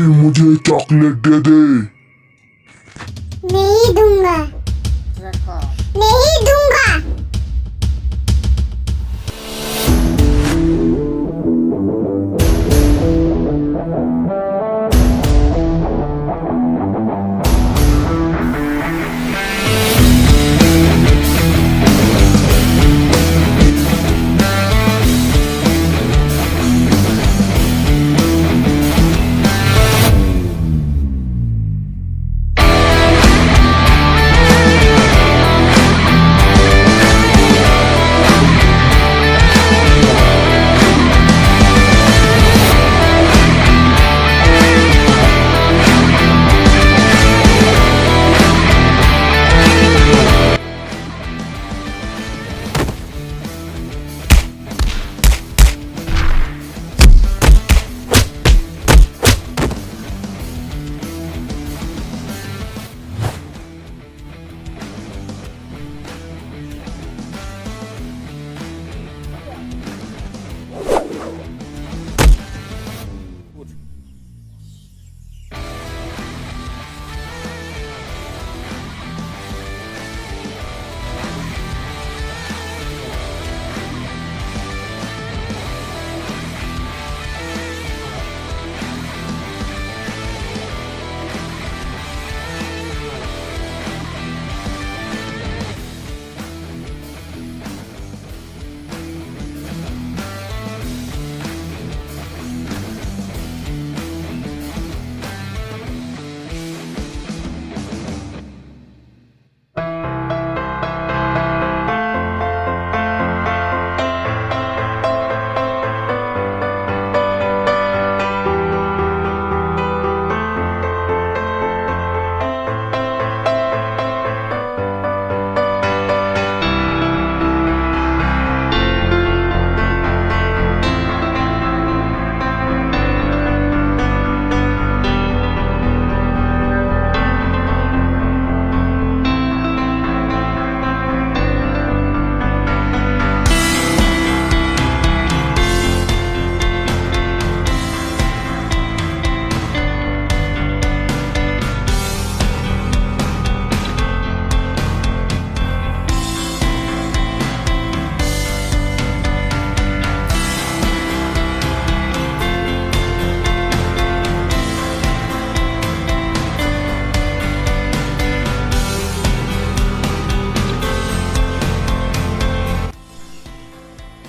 मुझे चॉकलेट दे दे। नहीं दूंगा, नहीं दूंगा।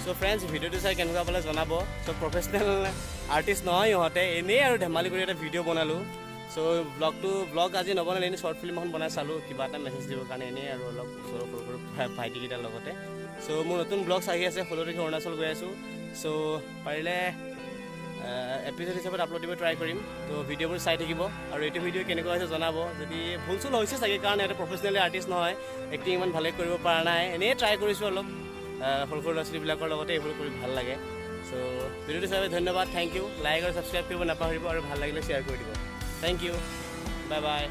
So friends, video to say কেনেকুৱা পালে জনাব। So professional artist নহয় ইহঁতে, এনেই আৰু ধেমালি কৰি এটা ভিডিঅ' বনালোঁ। So ব্লগ আজি নবনালে, এনেই শ্বৰ্ট ফিল্ম এখন বনাই চালোঁ, কিবা এটা মেছেজ দিবৰ কাৰণে এনেই আৰু অলপ সৰু সৰু ভাইটিকেইটাৰ লগতে। So মোৰ নতুন ব্লগছ আহি আছে, 16 তাৰিখে অৰুণাচল গৈ আছোঁ। So পাৰিলে এপিছ'ড হিচাপত আপলোড দিব ট্ৰাই কৰিম। তো ভিডিঅ'বোৰ চাই থাকিব আৰু এইটো ভিডিঅ' কেনেকুৱা হৈছে জনাব। যদি ভুল চুল হৈছে চাগে, কাৰণ এটা প্ৰফেচনেলি আৰ্টিষ্ট নহয়, এক্টিং ইমান ভালে কৰিব পৰা নাই, এনেই ট্ৰাই কৰিছোঁ অলপ। সৰু সৰু ল'ৰা ছোৱালীবিলাকৰ লগতে এইবোৰ কৰি ভাল লাগে। চ' ভিডিঅ'টো চাই ধন্যবাদ, থেংক ইউ। লাইক আৰু ছাবস্ক্ৰাইব কৰিব নাপাহৰিব আৰু ভাল লাগিলে শ্বেয়াৰ কৰি দিব। Thank you, bye by.